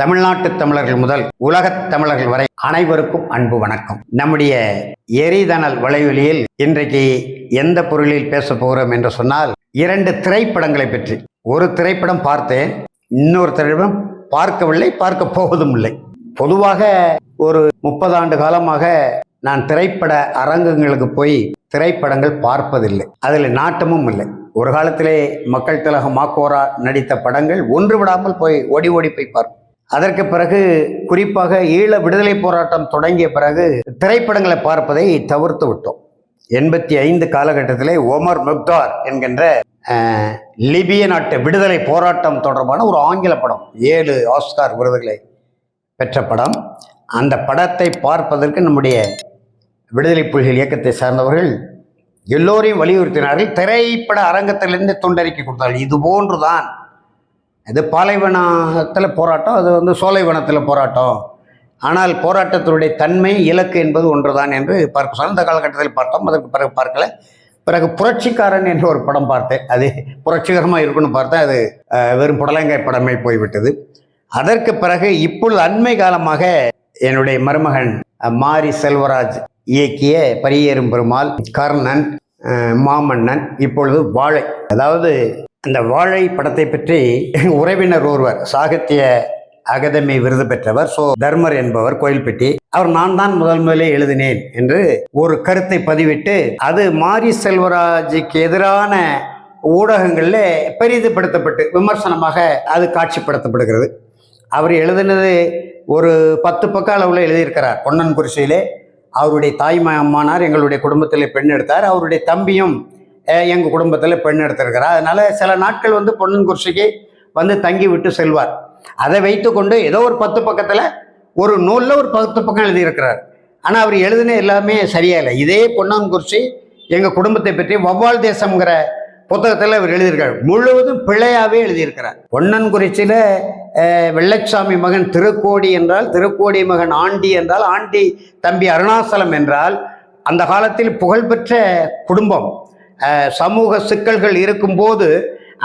தமிழ்நாட்டு தமிழர்கள் முதல் உலகத் தமிழர்கள் வரை அனைவருக்கும் அன்பு வணக்கம். நம்முடைய எரிதனல் வலைவெளியில் இன்றைக்கு எந்த பொருளில் பேச போகிறோம் என்று சொன்னால், 2 திரைப்படங்களை பற்றி. ஒரு திரைப்படம் பார்த்தேன், இன்னொரு திரைப்படம் பார்க்கவில்லை, பார்க்க போவதும் இல்லை. பொதுவாக ஒரு 30 ஆண்டு காலமாக நான் திரைப்பட அரங்கங்களுக்கு போய் திரைப்படங்கள் பார்ப்பதில்லை, அதில் நாட்டமும் இல்லை. ஒரு காலத்திலே மக்கள் திலகம் மாக்கோரா நடித்த படங்கள் ஒன்று விடாமல் போய் ஓடி ஓடி போய் பார்ப்போம். அதற்கு பிறகு குறிப்பாக ஈழ விடுதலை போராட்டம் தொடங்கிய பிறகு திரைப்படங்களை பார்ப்பதை தவிர்த்து விட்டோம். 85 காலகட்டத்திலே ஒமர் முக்தார் என்கின்ற லிபிய நாட்டு விடுதலை போராட்டம் தொடர்பான ஒரு ஆங்கில படம் 7 ஆஸ்கார் விருதுகளை பெற்ற படம். அந்த படத்தை பார்ப்பதற்கு நம்முடைய விடுதலை புலிகள் இயக்கத்தை சார்ந்தவர்கள் எல்லோரையும் வலியுறுத்தினார்கள். திரைப்பட அரங்கத்திலிருந்து துண்டறிக்கை கொடுத்தார்கள். இது போன்றுதான், இது பாலைவனத்தில் போராட்டம், அது சோலைவனத்தில் போராட்டம், ஆனால் போராட்டத்தினுடைய தன்மை இலக்கு என்பது ஒன்றுதான் என்று பார்க்க அந்த காலகட்டத்தில் பார்த்தோம். அதற்கு பிறகு பார்க்கல. பிறகு புரட்சிக்காரன் என்ற ஒரு படம் பார்த்தேன். அது புரட்சிகரமாக இருக்குன்னு பார்த்தேன். அது வெறும் புடலங்காய் படமே போய்விட்டது. அதற்கு பிறகு இப்பொழுது அண்மை காலமாக என்னுடைய மருமகன் மாரி செல்வராஜ் இயக்கிய பரியேறும் பெருமாள், கர்ணன், மாமன்னன், இப்பொழுது வாழை. அதாவது அந்த வாழை படத்தை பற்றி உறவினர் ஒருவர், சாகித்ய அகாதமி விருது பெற்றவர் தர்மர் என்பவர், கோயில்பட்டி, அவர் நான் தான் முதலே எழுதினேன் என்று ஒரு கருத்தை பதிவிட்டு அது மாரி செல்வராஜுக்கு எதிரான ஊடகங்களில் பெரிதுபடுத்தப்பட்டு விமர்சனமாக அது காட்சிப்படுத்தப்படுகிறது. அவர் எழுதினது ஒரு 10 பக்க அளவில் எழுதியிருக்கிறார். பொன்னன் குறிச்சியிலே அவருடைய தாய்மாமனார் எங்களுடைய குடும்பத்தில் பெண் எடுத்தார், அவருடைய தம்பியும் எங்கள் குடும்பத்தில் பெண் எடுத்திருக்கிறார். அதனால் சில நாட்கள் பொன்னன் குறிச்சிக்கு தங்கி விட்டு செல்வார். அதை வைத்து கொண்டு ஏதோ ஒரு 10 பக்கத்தில் ஒரு நூலில் ஒரு 10 பக்கம் எழுதியிருக்கிறார். ஆனால் அவர் எழுதின எல்லாமே சரியா இல்லை. இதே பொன்னன் குறிச்சி எங்கள் குடும்பத்தை பற்றி வவ்வால் தேசம்ங்கிற புத்தகத்தில் அவர் எழுதியிருக்கார். முழுவதும் பிழையாகவே எழுதியிருக்கிறார். பொன்னன் குறிச்சியில் வெள்ளச்சாமி மகன் திருக்கோடி என்றால், திருக்கோடி மகன் ஆண்டி என்றால், ஆண்டி தம்பி அருணாசலம் என்றால், அந்த காலத்தில் புகழ்பெற்ற குடும்பம். சமூக சிக்கல்கள் இருக்கும்போது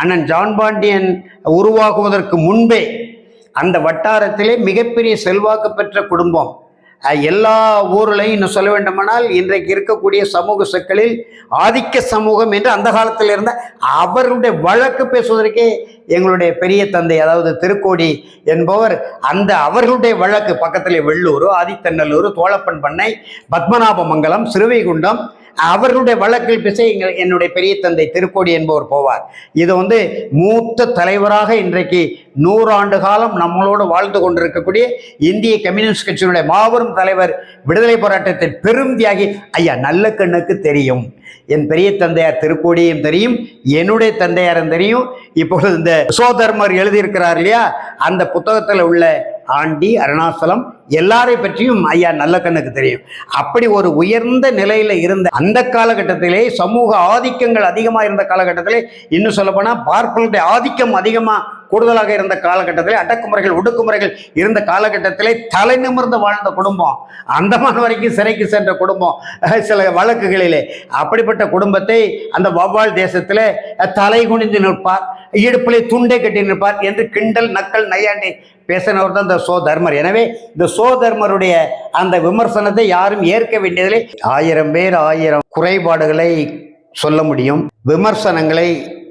அண்ணன் ஜான் பாண்டியன் உருவாகுவதற்கு முன்பே அந்த வட்டாரத்திலே மிகப்பெரிய செல்வாக்கு பெற்ற குடும்பம். எல்லா ஊர்களையும் இன்னும் சொல்ல வேண்டுமானால் இன்றைக்கு இருக்கக்கூடிய சமூக சிக்கலில் ஆதிக்க சமூகம் என்று அந்த காலத்தில் இருந்த அவர்களுடைய வழக்கு பேசுவதற்கே எங்களுடைய பெரிய தந்தை, அதாவது திருக்கோடி என்பவர், அந்த அவர்களுடைய வழக்கு பக்கத்திலே வெள்ளூர், ஆதித்தநல்லூர், தோழப்பன் பண்ணை, பத்மநாபமங்கலம், சிறுவைகுண்டம், அவர்களுடைய வழக்கில் பேச என்னுடைய பெரிய தந்தை திருக்கோடி என்பவர் போவார். இது மூத்த தலைவராக இன்றைக்கு 100 ஆண்டு காலம் நம்மளோடு வாழ்ந்து கொண்டிருக்கக்கூடிய இந்திய கம்யூனிஸ்ட் கட்சியினுடைய மாபெரும் தலைவர், விடுதலை போராட்டத்தின் பெரும் தியாகி ஐயா நல்லக்கண்ணுக்கு தெரியும். என் பெரிய தந்தையார் திருக்கோடியும் தெரியும், என்னுடைய தந்தையாரும் தெரியும். இப்பொழுது இந்த சோதர்மர் எழுதியிருக்கிறார் இல்லையா, அந்த புத்தகத்தில் உள்ள ஆண்டி, அருணாசலம் எல்லாரை பற்றியும் ஐயா நல்லக்கண்ணுக்கு தெரியும். அப்படி ஒரு உயர்ந்த நிலையில் இருந்த அந்த காலகட்டத்திலே, சமூக ஆதிக்கங்கள் அதிகமாக இருந்த காலகட்டத்திலே, இன்னும் சொல்லப்போனால் பார்ப்பனுடைய ஆதிக்கம் அதிகமாக கூடுதலாக இருந்த காலகட்டத்திலே, அடக்குமுறைகள் ஒடுக்குமுறைகள் இருந்த காலகட்டத்திலே தலை நிமிர்ந்து வாழ்ந்த குடும்பம், அந்தமான் வரைக்கும் சிறைக்கு சென்ற குடும்பம் சில வழக்குகளிலே. அப்படிப்பட்ட குடும்பத்தை அந்த வவ்வால் தேசத்தில் தலை குனிந்து நிற்பார், இடுப்பிலே துண்டை கட்டி நிற்பார் என்று கிண்டல் நக்கல் நையாண்டி பேசினவர் தான் இந்த தர்மர். எனவே இந்த தர்மருடைய அந்த விமர்சனத்தை யாரும் ஏற்க வேண்டியதில்லை. 1000 பேர் 1000 குறைபாடுகளை சொல்ல முடியும், விமர்சனங்களை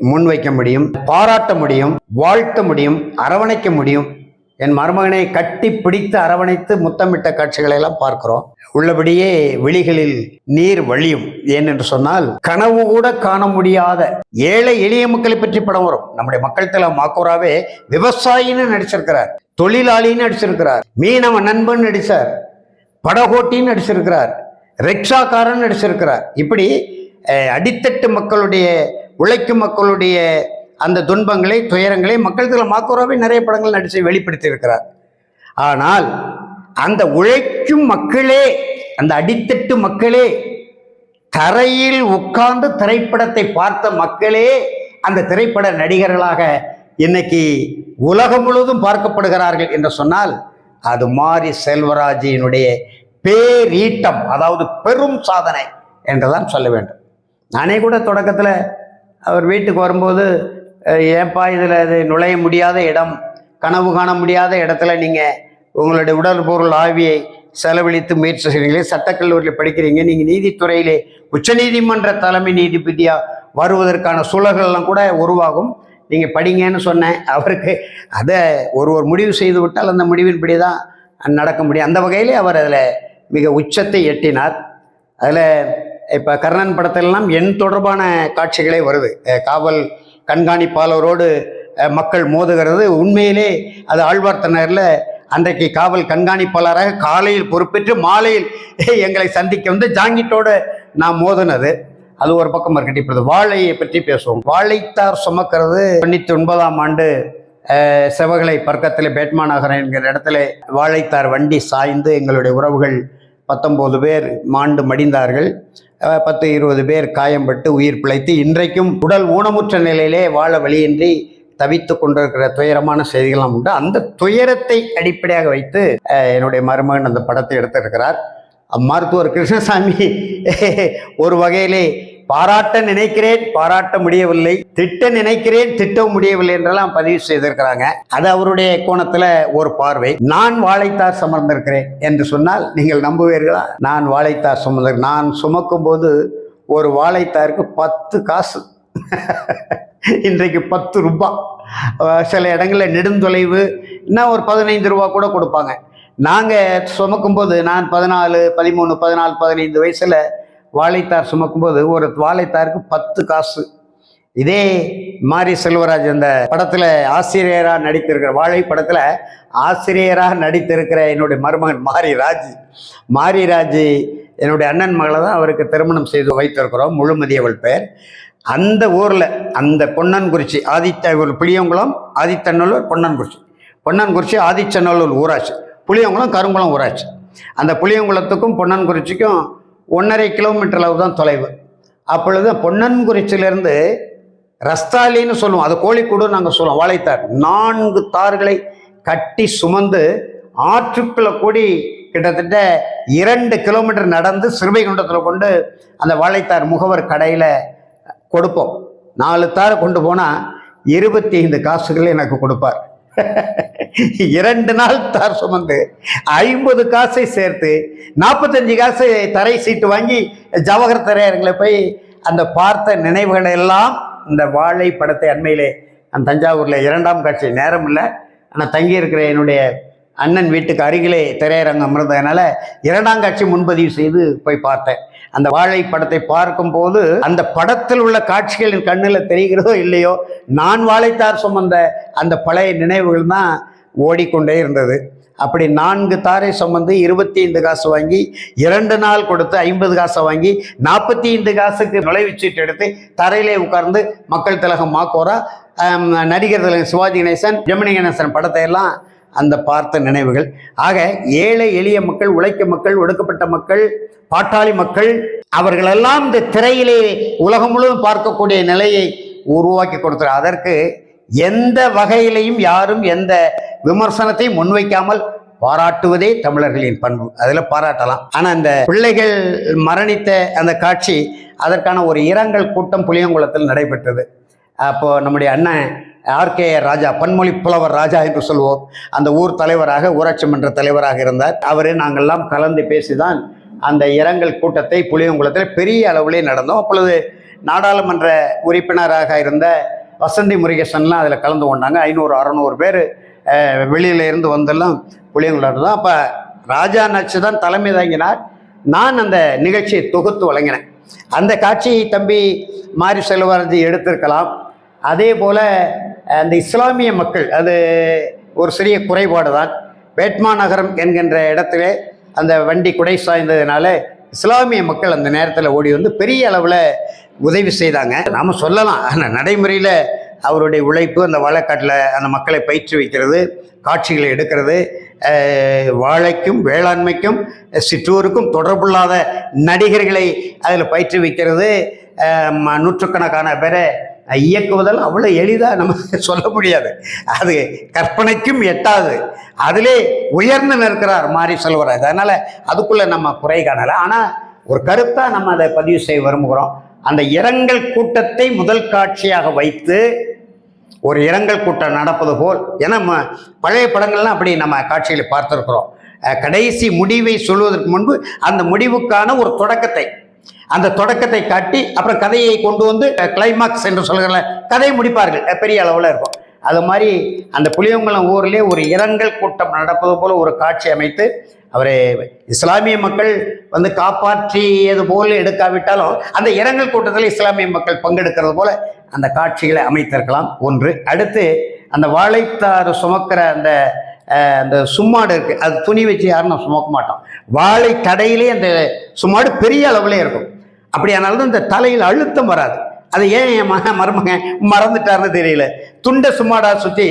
முன்வைக்க முடியும், பாராட்ட முடியும், வாழ்த்த முடியும், அரவணைக்க முடியும். என் மருமகனை கட்டி பிடித்து அரவணைத்து முத்தமிட்ட காட்சிகளை எல்லாம் பார்க்கிறோம். உள்ளபடியே விழிகளில் நீர் வழியும். ஏனென்று சொன்னால், கனவு கூட காண முடியாத ஏழை எளிய மக்களை பற்றி படம் வரும். நம்முடைய மக்கள் திலகம் மாக்கோராவே விவசாயின்னு நடிச்சிருக்கிறார், தொழிலாளின்னு நடிச்சிருக்கிறார், மீனவ நண்பன் நடிச்சார், படகோட்டின்னு நடிச்சிருக்கிறார், ரிக்ஷாக்காரன் நடிச்சிருக்கிறார். இப்படி அடித்தட்டு மக்களுடைய, உழைக்கும் மக்களுடைய அந்த துன்பங்களை, துயரங்களை மக்கள் திலகம் மாக்கோராவே நிறைய படங்கள் நடித்து வெளிப்படுத்தி இருக்கிறார். ஆனால் அந்த உழைக்கும் மக்களே, அந்த அடித்தட்டு மக்களே, தரையில் உட்கார்ந்து திரைப்படத்தை பார்த்த மக்களே அந்த திரைப்பட நடிகர்களாக இன்னைக்கு உலகம் முழுவதும் பார்க்கப்படுகிறார்கள் என்று சொன்னால், அது மாரி செல்வராஜினுடைய பேரீட்டம், அதாவது பெரும் சாதனை என்றுதான் சொல்ல வேண்டும். நானே கூட தொடக்கத்தில் அவர் வீட்டுக்கு வரும்போது, ஏன்பா இதில் அது நுழைய முடியாத இடம், கனவு காண முடியாத இடத்துல நீங்கள் உங்களுடைய உடல் பொருள் ஆவியை செலவழித்து முயற்சி செய்கிறீங்களே, சட்டக்கல்லூரியில் படிக்கிறீங்க, நீங்கள் நீதித்துறையிலே உச்சநீதிமன்ற தலைமை நீதிபதியாக வருவதற்கான சூழல்கள்லாம் கூட உருவாகும். நீங்கள் படிங்கன்னு சொன்னேன். அவருக்கு அதை ஒரு முடிவு செய்து விட்டால் அந்த முடிவின்படி தான் நடக்க முடியும். அந்த வகையிலே அவர் அதில் மிக உச்சத்தை எட்டினார். அதில் இப்போ கர்ணன் படத்திலெல்லாம் எண் தொடர்பான காட்சிகளே வருது. காவல் கண்காணிப்பாளரோடு மக்கள் மோதுகிறது. உண்மையிலே அது ஆழ்வார்த்தனரில் அன்றைக்கு காவல் கண்காணிப்பாளராக காலையில் பொறுப்பேற்று மாலையில் எங்களை சந்திக்க வந்து ஜாங்கிட்டோடு நான் மோதினது. அது ஒரு பக்கம் இருக்கட்டும். இப்பொழுது வாழையை பற்றி பேசுவோம். வாழைத்தார் சுமக்கிறது 99ஆம் ஆண்டு செவகலை பர்க்கத்தில் பேட்மா நகரம் என்கிற இடத்துல வாழைத்தார் வண்டி சாய்ந்து எங்களுடைய உறவுகள் 19 பேர் மாண்டு மடிந்தார்கள். 10-20 பேர் காயம்பட்டு உயிர் பிழைத்து இன்றைக்கும் உடல் ஊனமுற்ற நிலையிலே வாழ வழியின்றி தவித்து கொண்டிருக்கிற துயரமான செய்திகள்லாம் உண்டு. அந்த துயரத்தை அடிப்படையாக வைத்து என்னுடைய மருமகன் அந்த படத்தை எடுத்திருக்கிறார். மருத்துவர் கிருஷ்ணசாமி ஒரு வகையிலே பாராட்ட நினைக்கிறேன், பாராட்ட முடியவில்லை, திட்ட நினைக்கிறேன், திட்டவும் முடியவில்லை என்றெல்லாம் பதிவு செய்திருக்கிறாங்க. அது அவருடைய கோணத்தில் ஒரு பார்வை. நான் வாழைத்தார் சுமந்திருக்கிறேன் என்று சொன்னால் நீங்கள் நம்புவீர்களா? நான் வாழைத்தார் சுமந்திருக்கிறேன். நான் சுமக்கும் போது ஒரு வாழைத்தாருக்கு 10 காசு. இன்றைக்கு 10 ரூபாய். சில இடங்களில் நெடுந்தொலைவு இன்னும் ஒரு 15 ரூபா கூட கொடுப்பாங்க. நாங்கள் சுமக்கும்போது நான் 14, 13, 14, 15 வயசில் வாழைத்தார் சுமக்கும்போது ஒரு வாழைத்தாருக்கு 10 காசு. இதே மாரி செல்வராஜ் அந்த படத்தில் ஆசிரியராக நடித்திருக்கிற, வாழை படத்தில் ஆசிரியராக நடித்திருக்கிற என்னுடைய மருமகன் மாரிராஜ் என்னுடைய அண்ணன் மகளை தான் அவருக்கு திருமணம் செய்து வைத்திருக்கிறோம். முழுமதி அவள் பேர். அந்த ஊரில் அந்த பொன்னன்குறிச்சி புளியங்குளம் ஆதித்தநல்லூர் பொன்னன்குறிச்சி ஆதிச்சநல்லூர் ஊராட்சி, புளியங்குளம் கருங்குளம் ஊராட்சி. அந்த புளியங்குளத்துக்கும் பொன்னன்குறிச்சிக்கும் 1.5 கிலோமீட்டர் அளவு தான் தொலைவு. அப்பொழுது பொன்னன்குறிச்சியிலேருந்து ரஸ்தாலின்னு சொல்லுவோம், அது கோழிக்கூடு நாங்கள் சொல்லுவோம். வாழைத்தார் 4 தார்களை கட்டி சுமந்து ஆற்றுக்குள்ளே கூடி கிட்டத்தட்ட 2 கிலோமீட்டர் நடந்து சிறுவைகுண்டத்தில் கொண்டு அந்த வாழைத்தார் முகவர் கடையில் கொடுப்போம். 4 தாரை கொண்டு போனால் 25 காசுகள் எனக்கு கொடுப்பார். 2 நாள் தார் சுமந்து 50 காசை சேர்த்து 45 காசு தரை சீட்டு வாங்கி ஜவஹர் திரையரங்களை போய் அந்த பார்த்த நினைவுகளை எல்லாம் இந்த வாழை படத்தை அண்மையிலே அந்த தஞ்சாவூரில் 2ஆம் காட்சி நேரம் இல்லை, ஆனால் தங்கியிருக்கிற என்னுடைய அண்ணன் வீட்டுக்கு அருகிலே திரையரங்கம் இருந்ததுனால 2ஆம் காட்சி முன்பதிவு செய்து போய் பார்த்தேன். அந்த வாழை படத்தை பார்க்கும்போது அந்த படத்தில் உள்ள காட்சிகளின் கண்ணில் தெரிகிறதோ இல்லையோ, நான் வாழைத்தார் சுமந்த அந்த பழைய நினைவுகள் தான் ஓடிக்கொண்டே இருந்தது. அப்படி 4 தாரை சுமந்து 25 காசு வாங்கி 2 நாள் கொடுத்து 50 காசை வாங்கி 45 காசுக்கு நுழைவுச்சீட்டு எடுத்து தரையிலே உட்கார்ந்து மக்கள் திலகம் மாக்கோரா, நடிகர் திலகம் சிவாஜி கணேசன், ஜெமினி கணேசன் படத்தை எல்லாம் அந்த பார்த்த நினைவுகள். ஆக ஏழை எளிய மக்கள், உழைக்கும் மக்கள், ஒடுக்கப்பட்ட மக்கள், பாட்டாளி மக்கள், அவர்களெல்லாம் இந்த திரையிலே உலகம் முழுவதும் பார்க்கக்கூடிய நிலையை உருவாக்கி கொடுத்தார். அதற்கு எந்த வகையிலையும் யாரும் எந்த விமர்சனத்தையும் முன்வைக்காமல் பாராட்டுவதே தமிழர்களின் பண்பு. அதில் பாராட்டலாம். ஆனால் அந்த பிள்ளைகள் மரணித்த அந்த காட்சி, அதற்கான ஒரு இரங்கல் கூட்டம் புளியங்குளத்தில் நடைபெற்றது. அப்போது நம்முடைய அண்ணன் ஆர்கே ராஜா, பன்மொழி புலவர் ராஜா என்று சொல்வோம், அந்த ஊர் தலைவராக, ஊராட்சி மன்ற தலைவராக இருந்தார். அவர் நாங்கள்லாம் கலந்து பேசிதான் அந்த இரங்கல் கூட்டத்தை புளியங்குளத்தில் பெரிய அளவிலே நடந்தோம். அப்பொழுது நாடாளுமன்ற உறுப்பினராக இருந்த வசந்தி முருகேசன்லாம் அதில் கலந்து கொண்டாங்க. 500-600 பேர் வெளியில இருந்து வந்தெல்லாம் புளியங்குளம் தான். அப்போ ராஜா நச்சு தான் தலைமை தாங்கினார். நான் அந்த நிகழ்ச்சியை தொகுத்து வழங்கினேன். அந்த காட்சியை தம்பி மாரி செல்வராஜ் எடுத்திருக்கலாம். அதே போல் அந்த இஸ்லாமிய மக்கள், அது ஒரு சிறிய குறைபாடு தான். பேட்மா நகரம் என்கின்ற இடத்துல அந்த வண்டி குடை சாய்ந்ததுனால இஸ்லாமிய மக்கள் அந்த நேரத்தில் ஓடி வந்து பெரிய அளவில் உதவி செய்தாங்க. நாம் சொல்லலாம், ஆனால் நடைமுறையில் அவருடைய உழைப்பு, அந்த வாழைக்காட்டில் அந்த மக்களை பயிற்றுவிக்கிறது, காட்சிகளை எடுக்கிறது, வாழைக்கும் வேளாண்மைக்கும் சிற்றூருக்கும் தொடர்புள்ளாத நடிகர்களை அதில் பயிற்றுவிக்கிறது, நூற்றுக்கணக்கான பேரை இயக்குவதால் அவ்வளோ எளிதாக நம்ம சொல்ல முடியாது. அது கற்பனைக்கும் எட்டாது. அதிலே உயர்ந்து நிற்கிறார் மாரி செல்வராஜ். அதனால் அதுக்குள்ளே நம்ம குறை காணலை. ஆனால் ஒரு கருத்தாக நம்ம அதை பதிவு செய்ய விரும்புகிறோம். அந்த இரங்கல் கூட்டத்தை முதல் காட்சியாக வைத்து ஒரு இரங்கல் கூட்டம் நடப்பது போல். ஏன்னா பழைய படங்கள்லாம் அப்படி நம்ம காட்சிகளை பார்த்துருக்குறோம். கடைசி முடிவை சொல்வதற்கு முன்பு அந்த முடிவுக்கான ஒரு தொடக்கத்தை, அந்த தொடக்கத்தை காட்டி அப்புறம் கதையை கொண்டு வந்து கிளைமாக்ஸ் என்று சொல்கிற கதையை முடிப்பார்கள். பெரிய அளவில் இருக்கும். அது மாதிரி அந்த புளியங்குளம் ஊரிலே ஒரு இரங்கல் கூட்டம் நடப்பது போல ஒரு காட்சி அமைத்து அவரை இஸ்லாமிய மக்கள் வந்து காப்பாற்றியது போல் எடுக்காவிட்டாலும் அந்த இரங்கல் கூட்டத்தில் இஸ்லாமிய மக்கள் பங்கெடுக்கிறது போல அந்த காட்சிகளை அமைத்திருக்கலாம். ஒன்று. அடுத்து அந்த வாழைத்தாறு சுமக்கிற அந்த சும்மாடு இருக்குது, அது துணி வச்சு யாரும் நான் சுமக்க மாட்டோம். வாழை தடையிலே அந்த சும்மாடு பெரிய அளவுலே இருக்கும். அப்படியானாலும் இந்த தலையில் அழுத்தம் வராது. அது ஏன் என் மருமகன் மறந்துட்டாருன்னு தெரியல. துண்டை சும்மாடா சுற்றி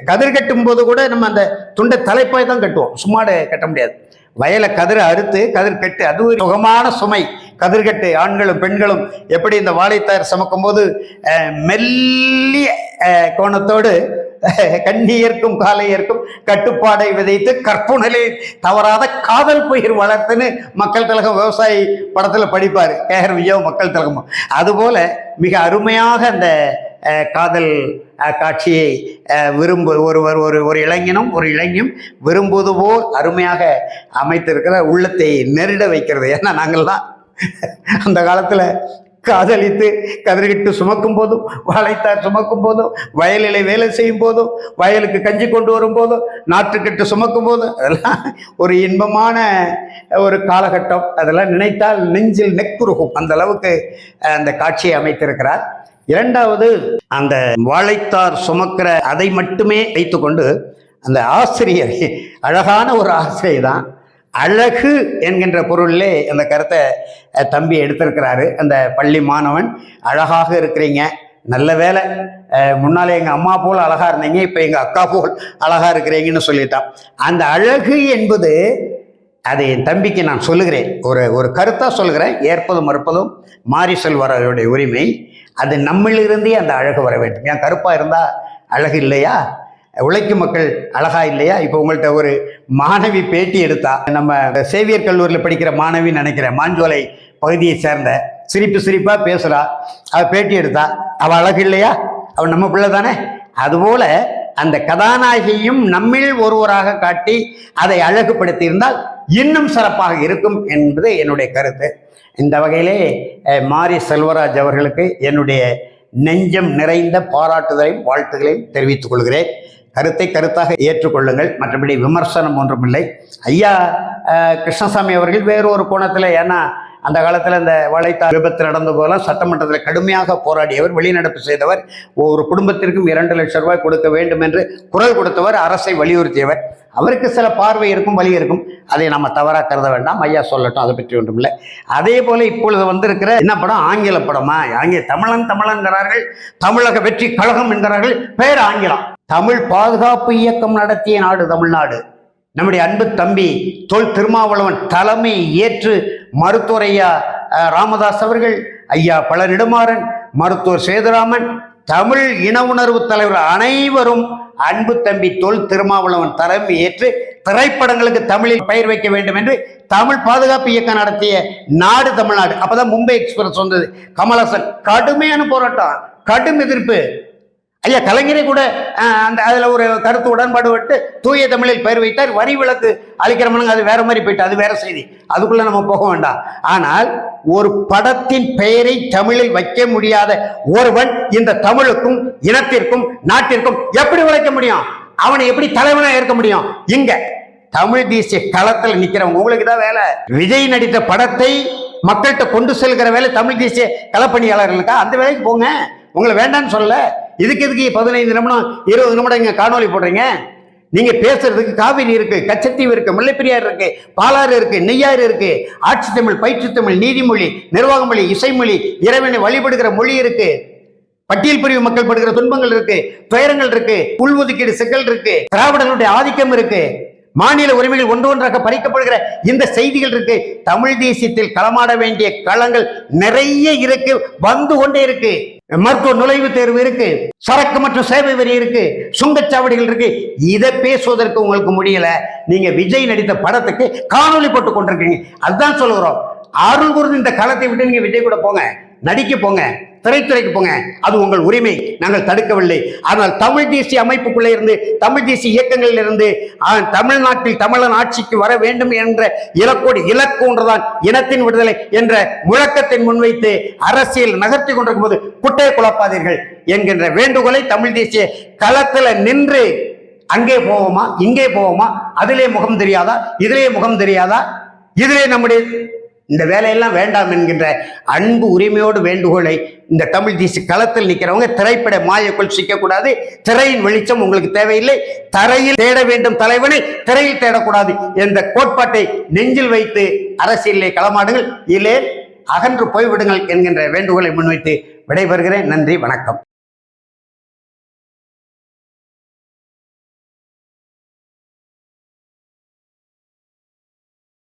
கதிர் கட்டும் போது கூட நம்ம அந்த துண்டை தலைப்பாய் தான் கட்டுவோம், சும்மாடு கட்ட முடியாது. வயலை கதிரை அறுத்து கதிர் கட்டு, அது ஒரு சுகமான சுமை. கதிர்கட்டு ஆண்களும் பெண்களும் எப்படி இந்த வாழைத்தார் சுமக்கும் போது மெல்லிய கோணத்தோடு கண்ணியர்க்கும் காலையர்க்கும் கட்டுப்பாடை விதைத்து கற்புணலை தவறாத காதல் பயிர் வளர்த்துன்னு மக்கள் திலகம் விவசாயி படத்தில் படிப்பார் கேஆர் விஜயோ மக்கள் திலகமும். அதுபோல மிக அருமையாக அந்த காதல் காட்சியை ஒரு இளைஞனும் ஒரு இளைஞனும் விரும்புவது போல் அருமையாக அமைத்திருக்கிற உள்ளத்தை நெருட வைக்கிறது. ஏன்னா நாங்கள்லாம் அந்த காலத்தில் காதலித்து கதிர்கிட்டு சுமக்கும் போதும், வாழைத்தார் சுமக்கும் போதும், வயலில் வேலை செய்யும் போதும், வயலுக்கு கஞ்சி கொண்டு வரும் போதும், நாற்றுக்கட்டு சுமக்கும் போதும், அதெல்லாம் ஒரு இன்பமான ஒரு காலகட்டம். அதெல்லாம் நினைத்தால் நெஞ்சில் நெக்குருகும். அந்த அளவுக்கு அந்த காட்சியை அமைத்திருக்கிறார். இரண்டாவது, அந்த வாழைத்தார் சுமக்கிற அதை மட்டுமே வைத்துக்கொண்டு அந்த ஆசிரியர், அழகான ஒரு ஆசிரியர் தான், அழகு என்கின்ற பொருளிலே அந்த கருத்தை தம்பி எடுத்திருக்கிறாரு. அந்த பள்ளி மாணவன், அழகாக இருக்கிறீங்க, நல்ல வேலை, முன்னாலே எங்கள் அம்மா போல் அழகாக இருந்தீங்க, இப்போ எங்கள் அக்கா போல் அழகாக இருக்கிறீங்கன்னு சொல்லிட்டான். அந்த அழகு என்பது, அதை என் தம்பிக்கு நான் சொல்லுகிறேன், ஒரு கருத்தாக சொல்லுகிறேன். ஏற்பதும் மறுப்பதும் மாறி செல்வருடைய உரிமை. அது நம்மளிருந்தே அந்த அழகு வர வேண்டும். ஏன் கருப்பாக இருந்தால் அழகு இல்லையா? உழைக்கும் மக்கள் அழகா இல்லையா? இப்போ உங்கள்கிட்ட ஒரு மாணவி பேட்டி எடுத்தா, நம்ம சேவியர் கல்லூரியில் படிக்கிற மாணவி நினைக்கிறேன், மாஞ்சோலை பகுதியை சேர்ந்த, சிரிப்பாக பேசுகிறா, அவள் பேட்டி எடுத்தா, அவள் அழகு இல்லையா? அவள் நம்ம பிள்ளை தானே. அதுபோல அந்த கதாநாயகியும் நம்மில் ஒருவராக காட்டி அதை அழகுபடுத்தி இருந்தால் இன்னும் சிறப்பாக இருக்கும் என்பது என்னுடைய கருத்து. இந்த வகையிலே மாரி செல்வராஜ் அவர்களுக்கு என்னுடைய நெஞ்சம் நிறைந்த பாராட்டுதலையும் வாழ்த்துக்களையும் தெரிவித்துக் கொள்கிறேன். கருத்தை கருத்தாக ஏற்றுக்கொள்ளுங்கள், மற்றபடி விமர்சனம் ஒன்றுமில்லை. ஐயா கிருஷ்ணசாமி அவர்கள் வேறு ஒரு கோணத்தில், ஏன்னா அந்த காலத்தில் இந்த வாழைத்தார் விபத்து நடந்த போதெல்லாம் சட்டமன்றத்தில் கடுமையாக போராடியவர், வெளிநடப்பு செய்தவர், ஒரு குடும்பத்திற்கும் 2 லட்சம் ரூபாய் கொடுக்க வேண்டும் என்று குரல் கொடுத்தவர், அரசை வலியுறுத்தியவர். அவருக்கு சில பார்வை இருக்கும், வழி இருக்கும், அதை நம்ம தவறாக கருத வேண்டாம். ஐயா சொல்லட்டும், அதை பற்றி ஒன்றும் இல்லை. அதே போல் இப்பொழுது வந்திருக்கிற என்ன படம்? ஆங்கில படமா? தமிழன்கிறார்கள், தமிழக வெற்றி கழகம் என்கிறார்கள், பெயர் ஆங்கிலம். தமிழ் பாதுகாப்பு இயக்கம் நடத்திய நாடு தமிழ்நாடு. நம்முடைய அன்பு தம்பி தொல் திருமாவளவன் தலைமை ஏற்று மருத்துவர் ஐயா ராமதாஸ் அவர்கள், ஐயா பழ நெடுமாறன், மருத்துவர் சேதுராமன், தமிழ் இன உணர்வு தலைவர் அனைவரும் அன்பு தம்பி தொல் திருமாவளவன் தலைமை ஏற்று திரைப்படங்களுக்கு தமிழில் பெயர் வைக்க வேண்டும் என்று தமிழ் பாதுகாப்பு இயக்கம் நடத்திய நாடு தமிழ்நாடு. அப்பதான் மும்பை எக்ஸ்பிரஸ் வந்தது. கமலஹாசன் கடுமையான போராட்டம், கடும் எதிர்ப்பு. ஐயா கலைஞரை கூட அதில் ஒரு கருத்து உடன்பாடு விட்டு தூய தமிழில் பெயர் வைத்தார். வரி விலக்கு அளிக்கிறவனுங்க, அது வேற மாதிரி போயிட்டு, அது வேற செய்தி, அதுக்குள்ள நம்ம போக வேண்டாம். ஆனால் ஒரு படத்தின் பெயரை தமிழில் வைக்க முடியாத ஒருவன் இந்த தமிழுக்கும் இனத்திற்கும் நாட்டிற்கும் எப்படி உழைக்க முடியும்? அவனை எப்படி தலைவனா ஏற்க முடியும்? இங்க தமிழ் தேசிய களத்தில் நிற்கிறவங்க, உங்களுக்கு தான் வேலை. விஜய் நடித்த படத்தை மக்கள்கிட்ட கொண்டு செல்கிற வேலை தமிழ் தேசிய களப்பணியாளர்களுக்கா? அந்த வேலைக்கு போங்க, உங்களை வேண்டான்னு சொல்ல. இதுக்கு 15 நிமிடம் 20 நிமிடம் இங்க காணொலி போடுறீங்க? நீங்க பேசுறதுக்கு காவிரி இருக்கு, கச்சத்தீவு இருக்கு, முல்லைப்பெரியாறு இருக்கு, பாலாறு இருக்கு, நெய்யாறு இருக்கு, ஆட்சி தமிழ், பயிற்று தமிழ், நீதிமொழி, நிர்வாக மொழி, இசைமொழி, இறைவனை வழிபடுகிற மொழி இருக்கு, பட்டியல் பிரிவு மக்கள் படுகிற துன்பங்கள் இருக்கு, துயரங்கள் இருக்கு, உள்ஒதுக்கீடு சிக்கல் இருக்கு, திராவிடர்களுடைய ஆதிக்கம் இருக்கு, மாநில உரிமைகள் ஒன்றொன்றாக பறிக்கப்படுகிற இந்த செய்திகள் இருக்கு. தமிழ் தேசியத்தில் களமாட வேண்டிய களங்கள் நிறைய இருக்கு, வந்து கொண்டே இருக்கு. மருத்துவ நுழைவுத் தேர்வு இருக்கு, சரக்கு மற்றும் சேவை வரி இருக்கு, சுங்கச்சாவடிகள் இருக்கு. இதை பேசுவதற்கு உங்களுக்கு முடியல. நீங்க விஜய் நடித்த படத்துக்கு காணொலி போட்டு கொண்டிருக்கீங்க. அதுதான் சொல்லுகிறோம். அருள் கூர்ந்து இந்த களத்தை விட்டு நீங்க விஜய் கூட போங்க, நடிக்க போங்க, திரைத்துறைக்கு போங்க, அது உங்கள் உரிமை, நாங்கள் தடுக்கவில்லை. ஆனால் தமிழ் தேசிய அமைப்புக்குள்ளே இருந்து, தமிழ் தேசிய இயக்கங்களில் இருந்து தமிழ்நாட்டில் தமிழன் ஆட்சிக்கு வர வேண்டும் என்ற இலக்கு ஒன்றுதான் இனத்தின் விடுதலை என்ற முழக்கத்தை முன்வைத்து அரசியல் நகர்த்தி கொண்டிருக்கும் போது குட்டையை குழப்பாதீர்கள் என்கின்ற வேண்டுகோளை தமிழ் தேசிய களத்தில் நின்று அங்கே போவோமா, இங்கே போவோமா, அதிலே முகம் தெரியாதா, இதிலே முகம் தெரியாதா, இதிலே நம்முடைய இந்த வேலையெல்லாம் வேண்டாம் என்கின்ற அன்பு உரிமையோடு வேண்டுகோளை இந்த தமிழ் தேசிய களத்தில் நிற்கிறவங்க திரைப்பட மாயக்குள் சிக்கக்கூடாது. திரையின் வெளிச்சம் உங்களுக்கு தேவையில்லை. தரையில் தேட வேண்டும் தலைவனை, திரையில் தேடக்கூடாது என்ற கோட்பாட்டை நெஞ்சில் வைத்து அரசியலிலே களமாடுங்கள், இல்லை அகன்று போய்விடுங்கள் என்கின்ற வேண்டுகோளை முன்வைத்து விடைபெறுகிறேன். நன்றி, வணக்கம்.